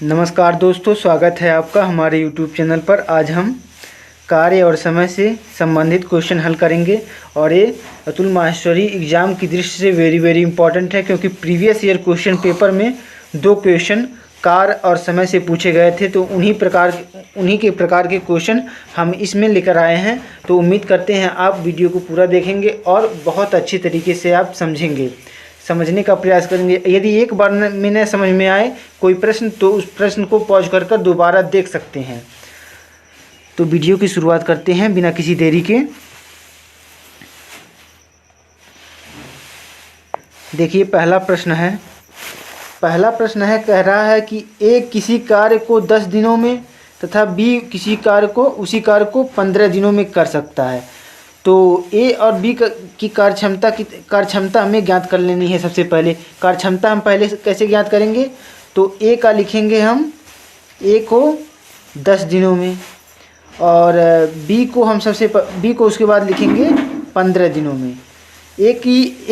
नमस्कार दोस्तों, स्वागत है आपका हमारे YouTube चैनल पर। आज हम कार्य और समय से संबंधित क्वेश्चन हल करेंगे और ये अतुल माहेश्वरी एग्ज़ाम की दृष्टि से वेरी इंपॉर्टेंट है, क्योंकि प्रीवियस ईयर क्वेश्चन पेपर में 2 क्वेश्चन कार्य और समय से पूछे गए थे। तो उन्हीं के प्रकार के क्वेश्चन हम इसमें लेकर आए हैं। तो उम्मीद करते हैं आप वीडियो को पूरा देखेंगे और बहुत अच्छी तरीके से आप समझने का प्रयास करेंगे। यदि एक बार में न समझ में आए कोई प्रश्न तो उस प्रश्न को पॉज कर दोबारा देख सकते हैं। तो वीडियो की शुरुआत करते हैं बिना किसी देरी के। देखिए पहला प्रश्न है, कह रहा है कि ए किसी कार्य को 10 दिनों में तथा बी किसी उसी कार्य को 15 दिनों में कर सकता है। तो ए और बी की कार्यक्षमता हमें ज्ञात कर लेनी है। सबसे पहले कार्यक्षमता हम पहले कैसे ज्ञात करेंगे, तो ए का लिखेंगे हम, ए को 10 दिनों में, और बी को उसके बाद लिखेंगे 15 दिनों में। ए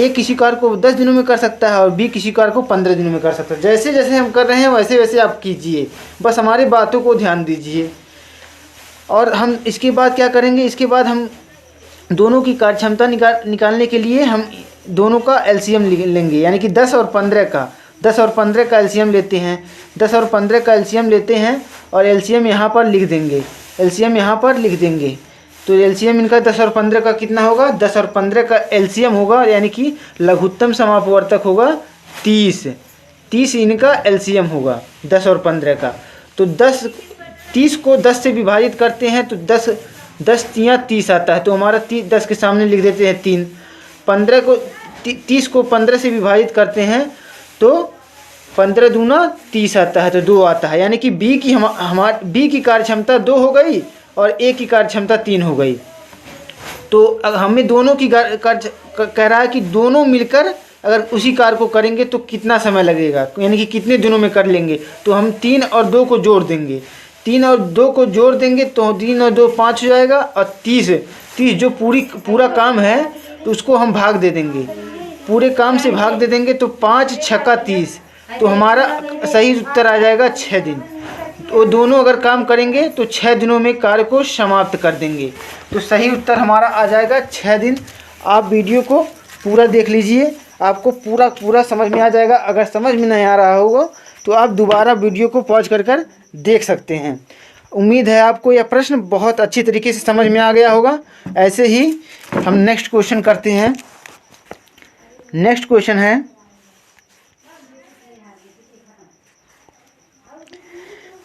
किसी कार्य को 10 दिनों में कर सकता है और बी किसी कार्य को 15 दिनों में कर सकता है। जैसे जैसे हम कर रहे हैं वैसे वैसे आप कीजिए, बस हमारी बातों को ध्यान दीजिए। और हम इसके बाद क्या करेंगे, इसके बाद हम दोनों की कार्यक्षमता निकालने के लिए हम दोनों का एलसीएम लेंगे, यानी कि 10 और 15 का एलसीएम लेते हैं। 10 और 15 का एलसीएम लेते हैं और एलसीएम यहाँ पर लिख देंगे। तो एलसीएम इनका 10 और 15 का कितना होगा, 10 और 15 का एलसीएम होगा, यानी कि लघुत्तम समापवर्तक होगा 30 इनका एलसीएम होगा 10 और 15 का। तो 30 को 10 से विभाजित करते हैं तो 10 तियाँ 30 आता है। तो हमारा 10 के सामने लिख देते हैं 3। 30 को 15 से विभाजित करते हैं तो 15 दूना 30 आता है, तो 2 आता है। यानी कि बी की कार्यक्षमता 2 हो गई और ए की कार्यक्षमता 3 हो गई। तो हमें दोनों की कह रहा है कि दोनों मिलकर अगर उसी कार्य को करेंगे तो कितना समय लगेगा, यानी कि कितने दिनों में कर लेंगे। तो हम 3 और 2 को जोड़ देंगे। 3 और 2 को जोड़ देंगे तो 3 और 2 5 हो जाएगा, और 30 जो पूरा काम है तो उसको हम भाग दे देंगे, पूरे काम से भाग दे देंगे। तो 5 छक्का 30, तो हमारा सही उत्तर आ जाएगा 6 दिन। तो दोनों अगर काम करेंगे तो 6 दिनों में कार्य को समाप्त कर देंगे। तो सही उत्तर हमारा आ जाएगा 6 दिन। आप वीडियो को पूरा देख लीजिए, आपको पूरा समझ में आ जाएगा। अगर समझ में नहीं आ रहा होगा तो आप दोबारा वीडियो को पॉज कर देख सकते हैं। उम्मीद है आपको यह प्रश्न बहुत अच्छी तरीके से समझ में आ गया होगा। ऐसे ही हम नेक्स्ट क्वेश्चन करते हैं। नेक्स्ट क्वेश्चन है,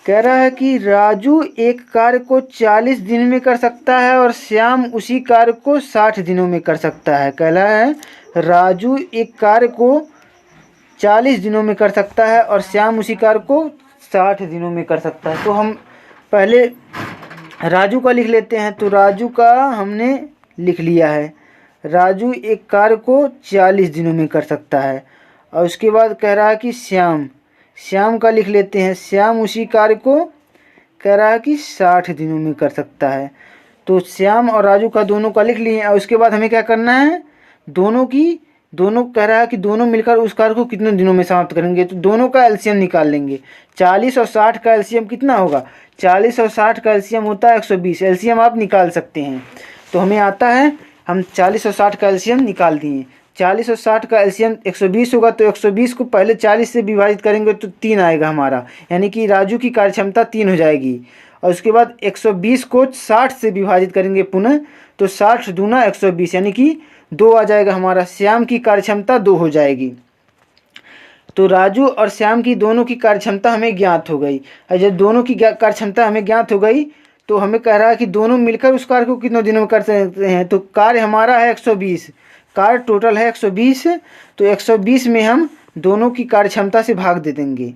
कह रहा है कि राजू एक कार्य को 40 दिन में कर सकता है और श्याम उसी कार्य को 60 दिनों में कर सकता है। कह रहा है राजू एक कार्य को 40 दिनों में कर सकता है और श्याम उसी कार्य को 60 दिनों में कर सकता है। तो हम पहले राजू का लिख लेते हैं। तो राजू का हमने लिख लिया है, राजू एक कार्य को 40 दिनों में कर सकता है। और उसके बाद कह रहा है कि श्याम का लिख लेते हैं। श्याम उसी कार्य को कह रहा है कि 60 दिनों में कर सकता है। तो श्याम और राजू का दोनों का लिख लिए। और उसके बाद हमें क्या करना है, दोनों कह रहा है कि दोनों मिलकर उस कार्य को कितने दिनों में समाप्त करेंगे। तो दोनों का एलसीएम निकाल लेंगे। 40 और 60 का एलसीएम कितना होगा, 40 और 60 का एलसीएम होता है 120। एलसीएम आप निकाल सकते हैं। तो हमें आता है, हम 40 और 60 का एलसीएम निकाल दिए। 40 और 60 का एलसीएम 120 होगा। तो 120 को पहले 40 से विभाजित करेंगे तो 3 आएगा हमारा, यानी कि राजू की कार्यक्षमता 3 हो जाएगी। और उसके बाद 120 को 60 से विभाजित करेंगे पुनः, तो 60 दूना 120, यानी कि 2 आ जाएगा हमारा। श्याम की कार्यक्षमता 2 हो जाएगी। तो राजू और श्याम की दोनों की कार्यक्षमता हमें ज्ञात हो गई। और जब दोनों की कार्यक्षमता हमें ज्ञात हो गई तो हमें कह रहा है कि दोनों मिलकर उस कार्य को कितने दिनों में कर सकते हैं। तो कार्य हमारा है 120, कार्य टोटल है 120। तो 120 में हम दोनों की कार्यक्षमता से भाग दे देंगे।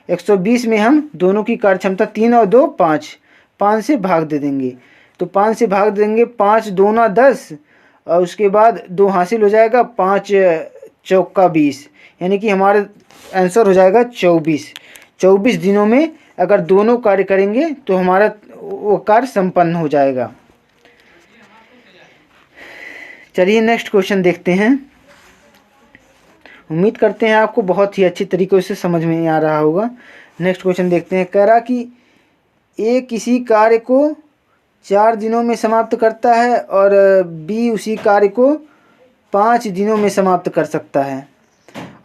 120 में हम दोनों की कार्यक्षमता 3 और 2 5 से भाग दे देंगे। तो 5 से भाग देंगे, 5 दूना 10, और उसके बाद 2 हासिल हो जाएगा, 5 चौका 20, यानी कि हमारा आंसर हो जाएगा 24 दिनों में अगर दोनों कार्य करेंगे तो हमारा वो कार्य संपन्न हो जाएगा। चलिए नेक्स्ट क्वेश्चन देखते हैं। उम्मीद करते हैं आपको बहुत ही अच्छी तरीके से समझ में आ रहा होगा। नेक्स्ट क्वेश्चन देखते हैं। कह रहा कि ए किसी कार्य को 4 दिनों में समाप्त करता है और बी उसी कार्य को 5 दिनों में समाप्त कर सकता है।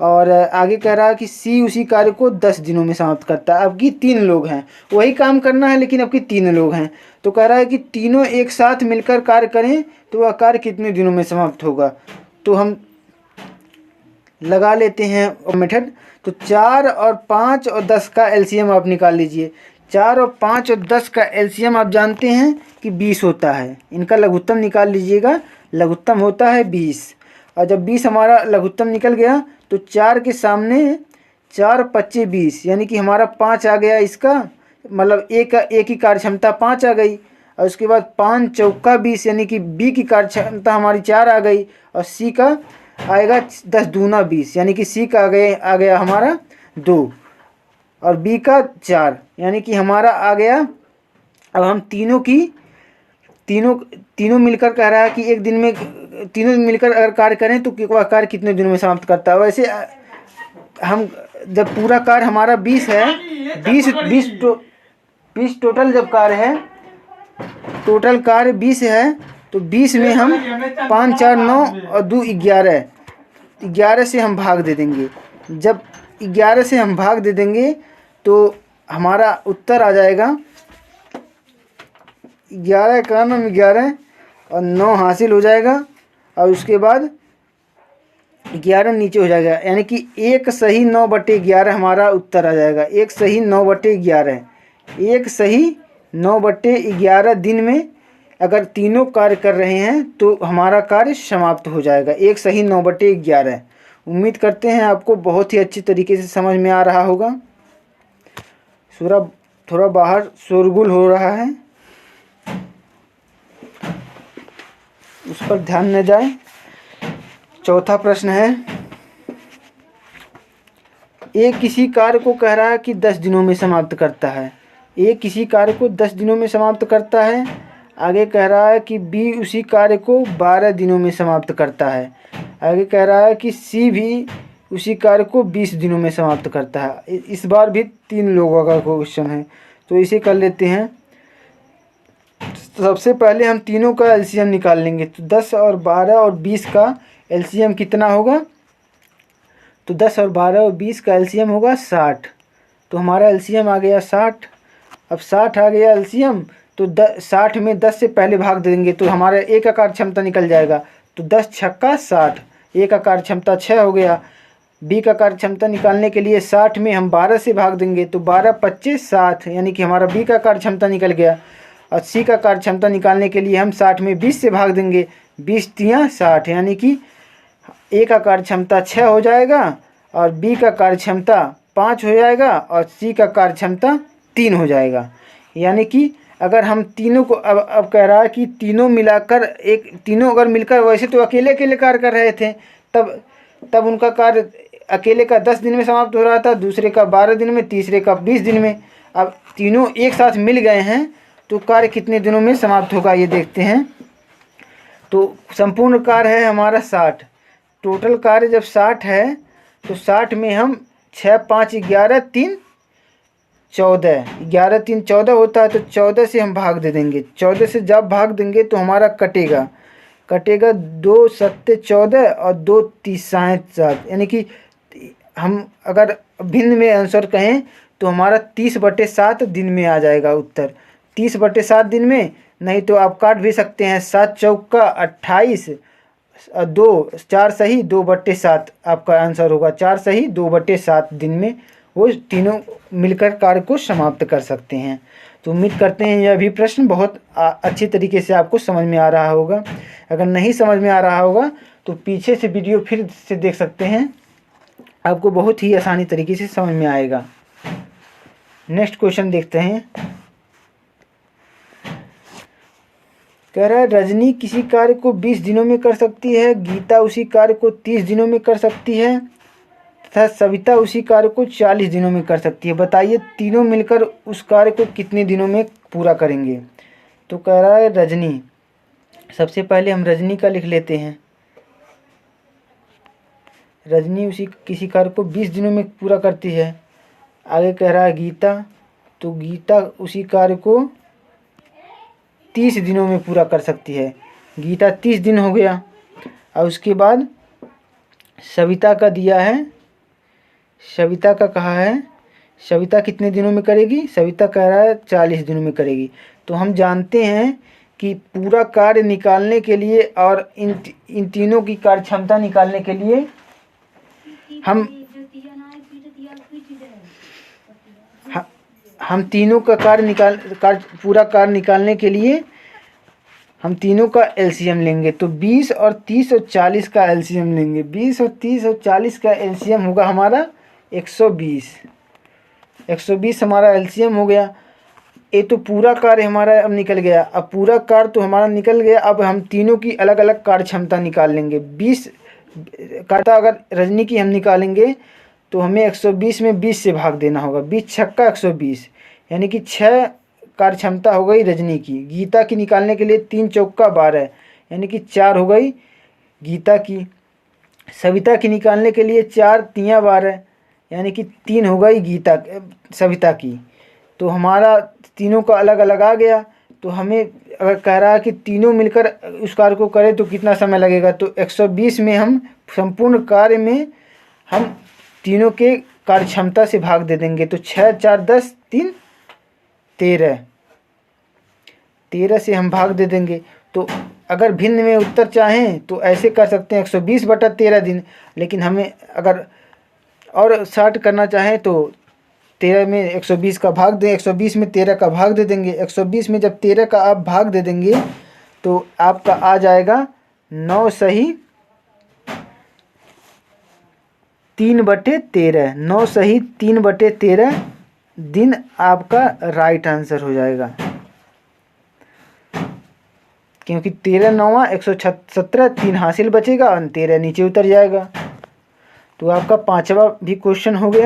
और आगे कह रहा है कि सी उसी कार्य को 10 दिनों में समाप्त करता है। अब की 3 लोग हैं, वही काम करना है लेकिन अब की 3 लोग हैं। तो कह रहा है कि तीनों एक साथ मिलकर कार्य करें तो वह कार्य कितने दिनों में समाप्त होगा। तो हम लगा लेते हैं मेथड। तो 4 और 5 और 10 का एलसीएम आप निकाल लीजिए। 4 और 5 और 10 का एलसीएम आप जानते हैं कि 20 होता है। इनका लघुत्तम निकाल लीजिएगा, लघुत्तम होता है 20। और जब 20 हमारा लघुत्तम निकल गया तो 4 के सामने 4 पच्चे 20, यानी कि हमारा 5 आ गया। इसका मतलब एक की कार्य क्षमता 5 आ गई। और उसके बाद 5 चौका 20, यानी कि बी की कार्य क्षमता हमारी 4 आ गई। और सी का आएगा 10 दूना 20, यानी कि सी का आ गया हमारा 2 और बी का 4, यानी कि हमारा आ गया। अब हम तीनों मिलकर कह रहा है कि एक दिन में तीनों मिलकर अगर कार्य करें तो वह कार्य कितने दिनों में समाप्त करता है। वैसे हम जब पूरा कार्य हमारा 20 है, 20 टोटल जब कार्य है, टोटल कार्य 20 है, तो 20 में हम 5 4 9 और 2 11 से हम भाग दे देंगे। जब 11 से हम भाग दे देंगे तो हमारा उत्तर आ जाएगा 11 का नाम 11 और 9 हासिल हो जाएगा। और उसके बाद 11 नीचे हो जाएगा, यानी कि 1 सही 9/11 हमारा उत्तर आ जाएगा। 1 सही 9/11, 1 सही 9/11 दिन में अगर तीनों कार्य कर रहे हैं तो हमारा कार्य समाप्त हो जाएगा। 1 सही 9/11। उम्मीद करते हैं आपको बहुत ही अच्छी तरीके से समझ में आ रहा होगा। थोड़ा बाहर शोरगुल हो रहा है, उस पर ध्यान न जाए। चौथा प्रश्न है, ए किसी कार्य को कह रहा है कि 10 दिनों में समाप्त करता है। ए किसी कार्य को 10 दिनों में समाप्त करता है। आगे कह रहा है कि बी उसी कार्य को 12 दिनों में समाप्त करता है। आगे कह रहा है कि सी भी उसी कार्य को 20 दिनों में समाप्त करता है। इस बार भी 3 लोगों का क्वेश्चन है, तो इसे कर लेते हैं। सबसे पहले हम तीनों का एलसीएम निकाल लेंगे। तो 10 और 12 और 20 का एलसीएम कितना होगा। तो 10 और 12 और 20 का एलसीएम होगा 60। तो हमारा एलसीएम आ गया 60। अब 60 आ गया एलसीएम, तो 60 में 10 से पहले भाग देंगे तो हमारा ए का कार्य क्षमता निकल जाएगा। तो 10 छक्का 60, ए का कार्य क्षमता 6 हो गया। बी का कार्य क्षमता निकालने के लिए 60 में हम 12 से भाग देंगे तो 12 पच्चे 60, यानी कि हमारा बी का कार्य क्षमता निकल गया। और सी का कार्य क्षमता निकालने के लिए हम 60 में 20 से भाग देंगे, 20 तियाँ 60, यानी कि ए का कार्य क्षमता 6 हो जाएगा और बी का कार्य क्षमता 5 हो जाएगा और सी का कार्य क्षमता 3 हो जाएगा। यानी कि अगर हम तीनों को अब कह रहा है कि तीनों मिलाकर तीनों अगर मिलकर, वैसे तो अकेले अकेले कार्य कर रहे थे, तब उनका कार्य अकेले का 10 दिन में समाप्त हो रहा था, दूसरे का 12 दिन में, तीसरे का 20 दिन में। अब तीनों एक साथ मिल गए हैं तो कार्य कितने दिनों में समाप्त होगा ये देखते हैं। तो संपूर्ण कार्य है हमारा 60। टोटल कार्य जब 60 है तो 60 में हम 6 5 11 3 14, 11 3 14 होता है, तो 14 से हम भाग दे देंगे। 14 से जब भाग देंगे तो हमारा कटेगा 2 7 14 और 2 30 7, यानी कि हम अगर भिन्न में आंसर कहें तो हमारा 30/7 दिन में आ जाएगा उत्तर। 30/7 दिन में, नहीं तो आप काट भी सकते हैं। 7 चौका 28 और 2 4 सही 2/7 आपका आंसर होगा। 4 सही 2/7 दिन में वो तीनों मिलकर कार्य को समाप्त कर सकते हैं। तो उम्मीद करते हैं यह भी प्रश्न बहुत अच्छी तरीके से आपको समझ में आ रहा होगा। अगर नहीं समझ में आ रहा होगा तो पीछे से वीडियो फिर से देख सकते हैं, आपको बहुत ही आसानी तरीके से समझ में आएगा। नेक्स्ट क्वेश्चन देखते हैं। कह रहा है रजनी किसी कार्य को 20 दिनों में कर सकती है, गीता उसी कार्य को 30 दिनों में कर सकती है तथा सविता उसी कार्य को 40 दिनों में कर सकती है। बताइए तीनों मिलकर उस कार्य को कितने दिनों में पूरा करेंगे। तो कह रहा है रजनी, सबसे पहले हम रजनी का लिख लेते हैं। रजनी किसी कार्य को 20 दिनों में पूरा करती है, आगे कह रहा है गीता, तो गीता उसी कार्य को 30 दिनों में पूरा कर सकती है। गीता 30 दिन हो गया। और उसके बाद सविता का दिया है, सविता का कहा है, सविता कितने दिनों में करेगी? सविता कह रहा है 40 दिनों में करेगी। तो हम जानते हैं कि पूरा कार्य निकालने के लिए और इन तीनों की कार्य क्षमता निकालने के लिए हम तीनों का पूरा कार्य निकालने के लिए हम तीनों का एलसीएम लेंगे। तो 20 और 30 और 40 का एलसीएम लेंगे। 20 और 30 और 40 का एलसीएम होगा हमारा 120। 120 हमारा एलसीएम हो गया। ये तो पूरा कार्य हमारा अब निकल गया। अब पूरा कार्य तो हमारा निकल गया। अब हम तीनों की अलग अलग कार्य क्षमता निकाल लेंगे। 20 कार्य अगर रजनी की हम निकालेंगे तो हमें 120 में 20 से भाग देना होगा। 20 छक्का 120, यानी कि 6 कार्य क्षमता हो गई रजनी की। गीता की निकालने के लिए 3 चौका 12, यानी कि 4 हो गई गीता की। सविता की निकालने के लिए 4 तियाँ 12, यानी कि 3 हो गई सविता की। तो हमारा तीनों का अलग अलग आ गया। तो हमें अगर कह रहा है कि तीनों मिलकर उस कार्य को करें तो कितना समय लगेगा, तो 120 में हम संपूर्ण कार्य में हम तीनों के कार्य क्षमता से भाग दे देंगे। तो 6 4 10 3 13 से हम भाग दे देंगे। तो अगर भिन्न में उत्तर चाहें तो ऐसे कर सकते हैं 120/13 दिन। लेकिन हमें अगर और शार्ट करना चाहें तो 13 में 120 का भाग दें, 120 में 13 का भाग दे देंगे। 120 में जब 13 का आप भाग दे देंगे तो आपका आ जाएगा 9 सही 3/13। 9 सही 3/13 दिन आपका राइट आंसर हो जाएगा, क्योंकि 13 9 117, 3 हासिल बचेगा और 13 नीचे उतर जाएगा। तो आपका 5वां भी क्वेश्चन हो गया।